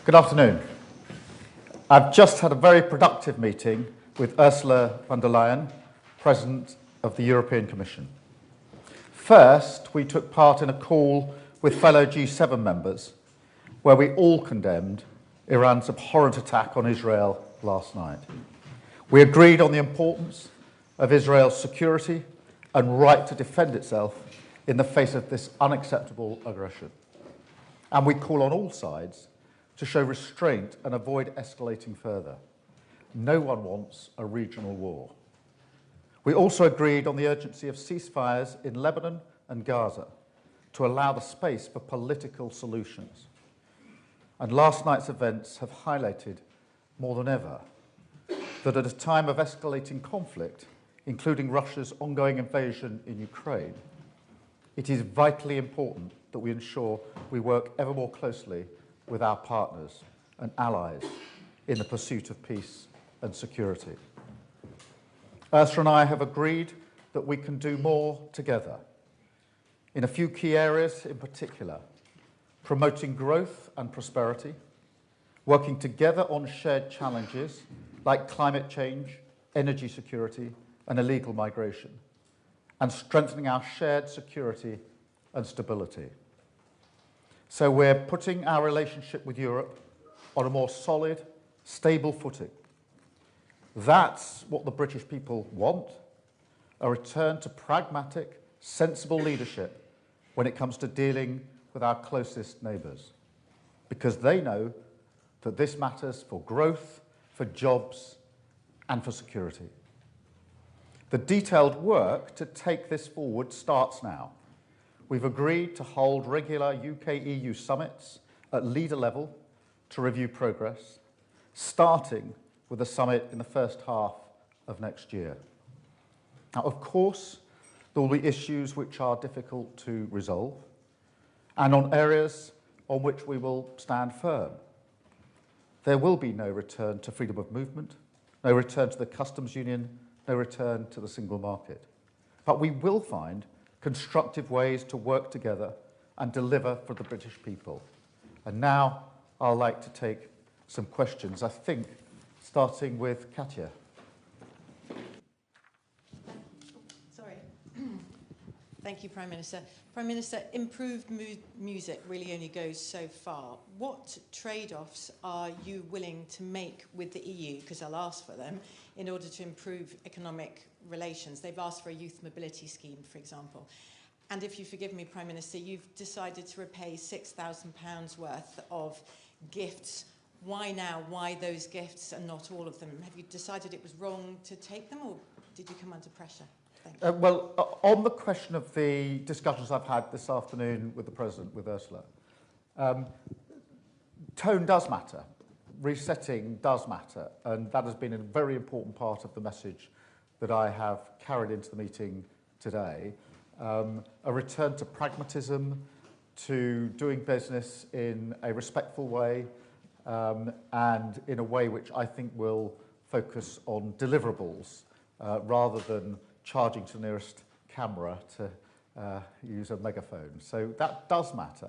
Good afternoon. I've just had a very productive meeting with Ursula von der Leyen, President of the European Commission. First, we took part in a call with fellow G7 members where we all condemned Iran's abhorrent attack on Israel last night. We agreed on the importance of Israel's security and right to defend itself in the face of this unacceptable aggression. And we call on all sides to show restraint and avoid escalating further. No one wants a regional war. We also agreed on the urgency of ceasefires in Lebanon and Gaza to allow the space for political solutions. And last night's events have highlighted more than ever that at a time of escalating conflict, including Russia's ongoing invasion in Ukraine, it is vitally important that we ensure we work ever more closely with our partners and allies in the pursuit of peace and security. Ursula and I have agreed that we can do more together in a few key areas in particular: promoting growth and prosperity, working together on shared challenges like climate change, energy security, and illegal migration, and strengthening our shared security and stability. So we're putting our relationship with Europe on a more solid, stable footing. That's what the British people want: a return to pragmatic, sensible leadership when it comes to dealing with our closest neighbours, because they know that this matters for growth, for jobs, and for security. The detailed work to take this forward starts now. We've agreed to hold regular UK-EU summits at leader level to review progress, starting with a summit in the first half of next year. Now, of course, there will be issues which are difficult to resolve, and on areas on which we will stand firm. There will be no return to freedom of movement, no return to the customs union, no return to the single market. But we will find constructive ways to work together and deliver for the British people. And now I'd like to take some questions, I think, starting with Katya. Sorry. Thank you, Prime Minister. Prime Minister, improved music really only goes so far. What trade-offs are you willing to make with the EU, because I'll ask for them, in order to improve economic relations? They've asked for a youth mobility scheme, for example. And if you forgive me, Prime Minister, you've decided to repay £6,000 worth of gifts. Why now? Why those gifts and not all of them? Have you decided it was wrong to take them, or did you come under pressure? Well, on the question of the discussions I've had this afternoon with the President, with Ursula, tone does matter. Resetting does matter, and that has been a very important part of the message that I have carried into the meeting today. A return to pragmatism, to doing business in a respectful way, and in a way which I think will focus on deliverables rather than charging to the nearest camera to use a megaphone. So that does matter.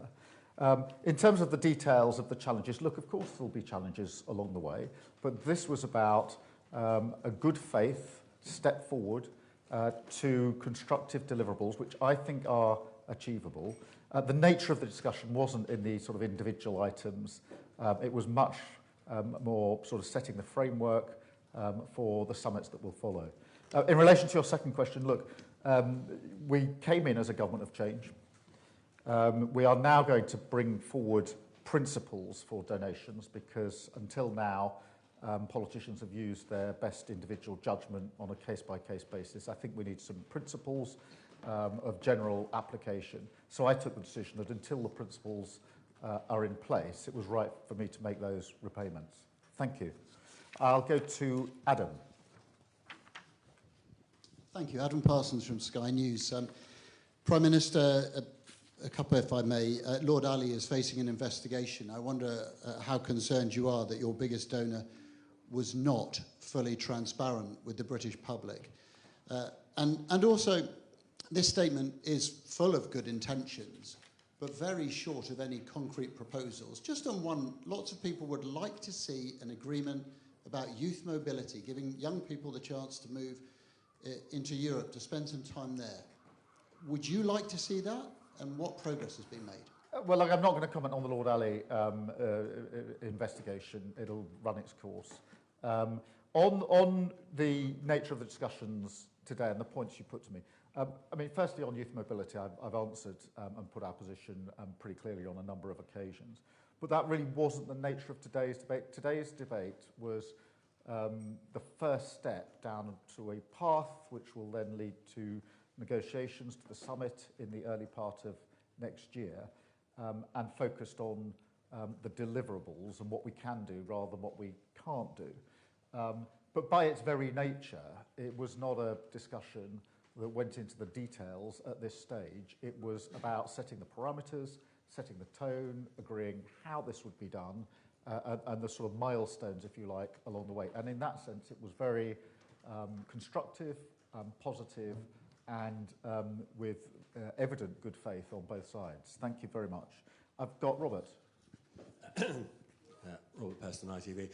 In terms of the details of the challenges, look, of course there will be challenges along the way, but this was about a good faith step forward to constructive deliverables, which I think are achievable. The nature of the discussion wasn't in the sort of individual items. It was much more sort of setting the framework for the summits that will follow. In relation to your second question, look, we came in as a government of change. We are now going to bring forward principles for donations, because until now, politicians have used their best individual judgment on a case-by-case basis. I think we need some principles of general application. So I took the decision that until the principles are in place, it was right for me to make those repayments. Thank you. I'll go to Adam. Thank you. Adam Parsons from Sky News. Prime Minister, a couple, if I may. Lord Ali is facing an investigation. I wonder how concerned you are that your biggest donor was not fully transparent with the British public. And also, this statement is full of good intentions, but very short of any concrete proposals. Just on one, lots of people would like to see an agreement about youth mobility, giving young people the chance to move into Europe, to spend some time there. Would you like to see that? And what progress has been made? Well, look, I'm not going to comment on the Lord Alley investigation. It'll run its course. On the nature of the discussions today and the points you put to me, I mean, firstly, on youth mobility, I've answered and put our position pretty clearly on a number of occasions. But that really wasn't the nature of today's debate. Today's debate was the first step down to a path which will then lead to negotiations to the summit in the early part of next year, and focused on the deliverables and what we can do rather than what we can't do. But by its very nature, it was not a discussion that went into the details at this stage. It was about setting the parameters, setting the tone, agreeing how this would be done, and the sort of milestones, if you like, along the way. And in that sense, it was very constructive, positive, and with evident good faith on both sides. Thank you very much. I've got Robert. Robert Peston, ITV.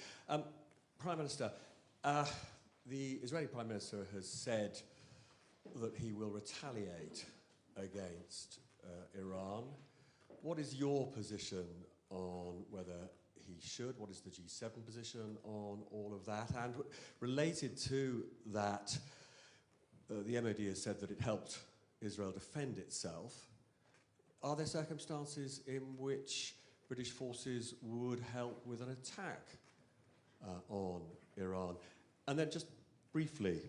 Prime Minister, the Israeli Prime Minister has said that he will retaliate against Iran. What is your position on whether he should? What is the G7 position on all of that? And related to that, the MOD has said that it helped Israel defend itself. Are there circumstances in which British forces would help with an attack on Iran? And then just briefly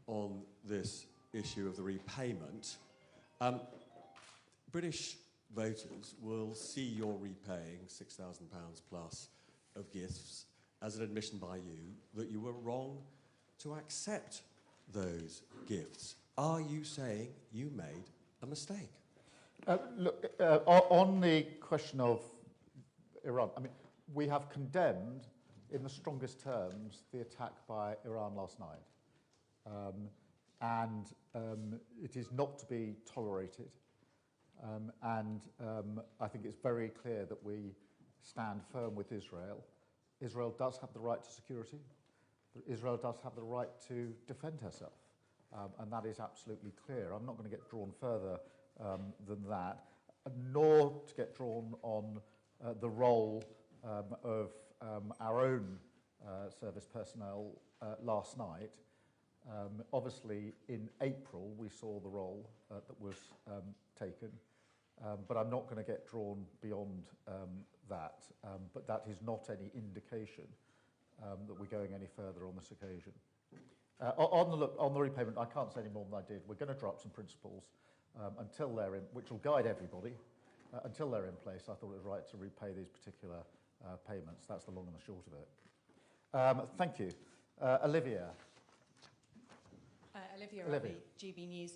on this issue of the repayment, British voters will see you're repaying £6,000 plus of gifts as an admission by you that you were wrong to accept those gifts. Are you saying you made a mistake? Look, on the question of Iran, I mean, we have condemned in the strongest terms the attack by Iran last night. And it is not to be tolerated. I think it's very clear that we stand firm with Israel. Israel does have the right to security. Israel does have the right to defend herself. And that is absolutely clear. I'm not going to get drawn further than that, nor to get drawn on the role of our own service personnel last night. Obviously, in April, we saw the role that was taken, but I'm not going to get drawn beyond that. But that is not any indication that we're going any further on this occasion. On the repayment, I can't say any more than I did. We're going to draw up some principles until they're in, which will guide everybody. Until they're in place, I thought it was right to repay these particular payments. That's the long and the short of it. Thank you. Olivia. Olivia Raby, GB News.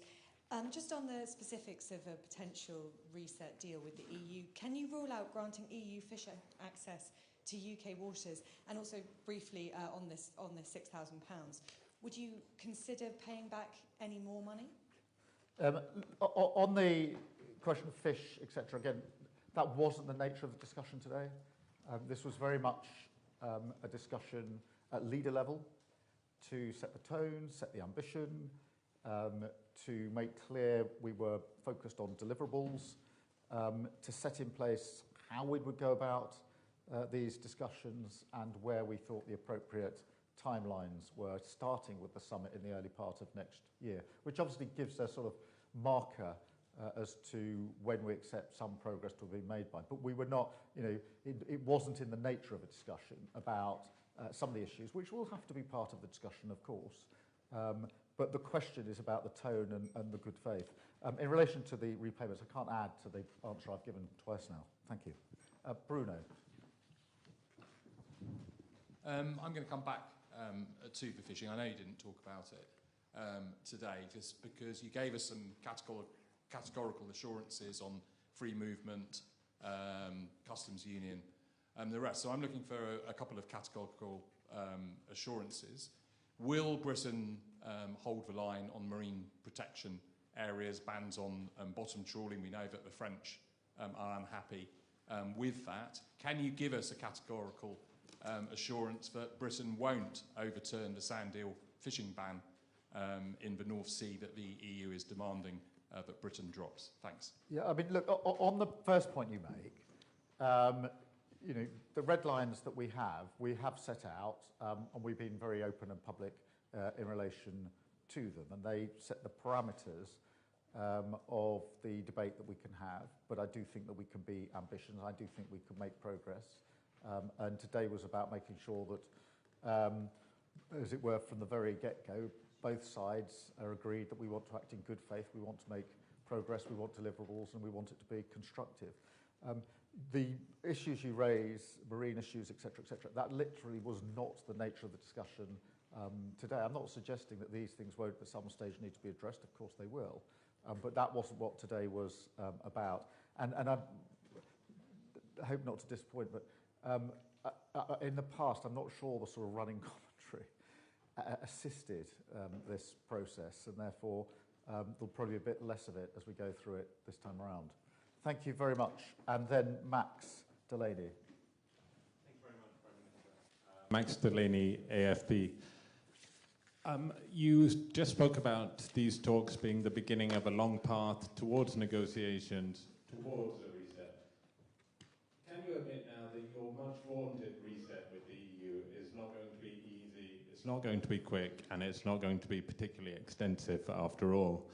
Just on the specifics of a potential reset deal with the EU, can you rule out granting EU fish access to UK waters? And also briefly on this £6,000, would you consider paying back any more money? On the question of fish, etc., again, that wasn't the nature of the discussion today. This was very much a discussion at leader level to set the tone, set the ambition, to make clear we were focused on deliverables, to set in place how we would go about these discussions and where we thought the appropriate timelines were, starting with the summit in the early part of next year, which obviously gives a sort of marker as to when we accept some progress to be made by. But we were not, it wasn't in the nature of a discussion about some of the issues, which will have to be part of the discussion, of course. But the question is about the tone and the good faith. In relation to the repayments, I can't add to the answer I've given twice now. Thank you. Bruno. I'm going to come back to the fishing. I know you didn't talk about it today, just because you gave us some categorical assurances on free movement, customs union, and the rest. So I'm looking for a couple of categorical assurances. Will Britain hold the line on marine protection areas, bans on bottom trawling? We know that the French and I'm happy with that. Can you give us a categorical assurance that Britain won't overturn the sand eel fishing ban in the North Sea that the EU is demanding that Britain drops? Thanks. Yeah, I mean, look, on the first point you make, you know, the red lines that we have set out, and we've been very open and public in relation to them, and they set the parameters of the debate that we can have. But I do think that we can be ambitious. I do think we can make progress. And today was about making sure that, as it were, from the very get-go, both sides are agreed that we want to act in good faith, we want to make progress, we want deliverables, and we want it to be constructive. The issues you raise, marine issues, etc., that literally was not the nature of the discussion today. I'm not suggesting that these things won't at some stage need to be addressed. Of course they will. But that wasn't what today was about. And I hope not to disappoint, but in the past, I'm not sure the sort of running commentary assisted this process, and therefore there'll probably be a bit less of it as we go through it this time around. Thank you very much. And then Max Delaney. Thank you very much, Prime Minister. Max Delaney, AFP. You just spoke about these talks being the beginning of a long path towards negotiations, towards a reset. Can you admit now that your much vaunted reset with the EU is not going to be easy, it's not going to be quick, and it's not going to be particularly extensive after all?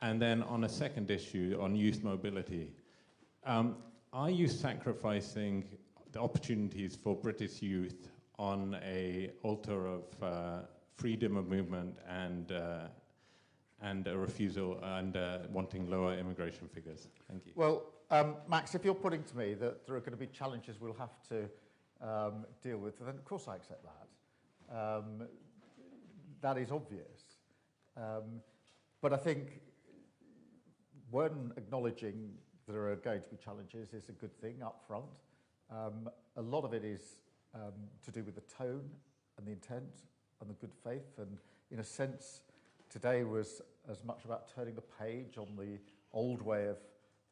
And then on a second issue, on youth mobility, are you sacrificing the opportunities for British youth on an altar of freedom of movement and a refusal and wanting lower immigration figures? Thank you. Well, Max, if you're putting to me that there are going to be challenges we'll have to deal with, then of course I accept that. That is obvious. But I think when acknowledging there are going to be challenges is a good thing up front. A lot of it is to do with the tone and the intent and the good faith, and in a sense today was as much about turning the page on the old way of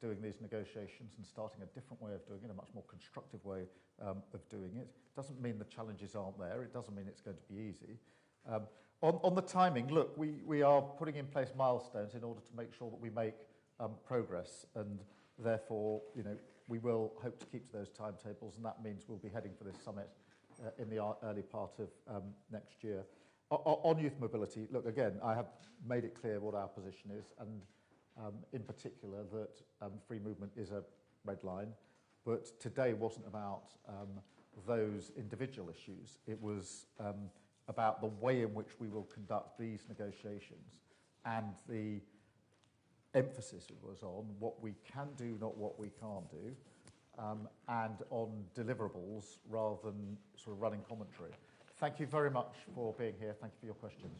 doing these negotiations and starting a different way of doing it, a much more constructive way of doing it. Doesn't mean the challenges aren't there, it doesn't mean it's going to be easy. On the timing, look, we are putting in place milestones in order to make sure that we make progress, and therefore, you know, we will hope to keep to those timetables, and that means we'll be heading for this summit in the early part of next year. On youth mobility, look, again, I have made it clear what our position is, and in particular that free movement is a red line, but today wasn't about those individual issues. It was about the way in which we will conduct these negotiations, and the emphasis was on what we can do, not what we can't do, and on deliverables rather than sort of running commentary. Thank you very much for being here. Thank you for your questions.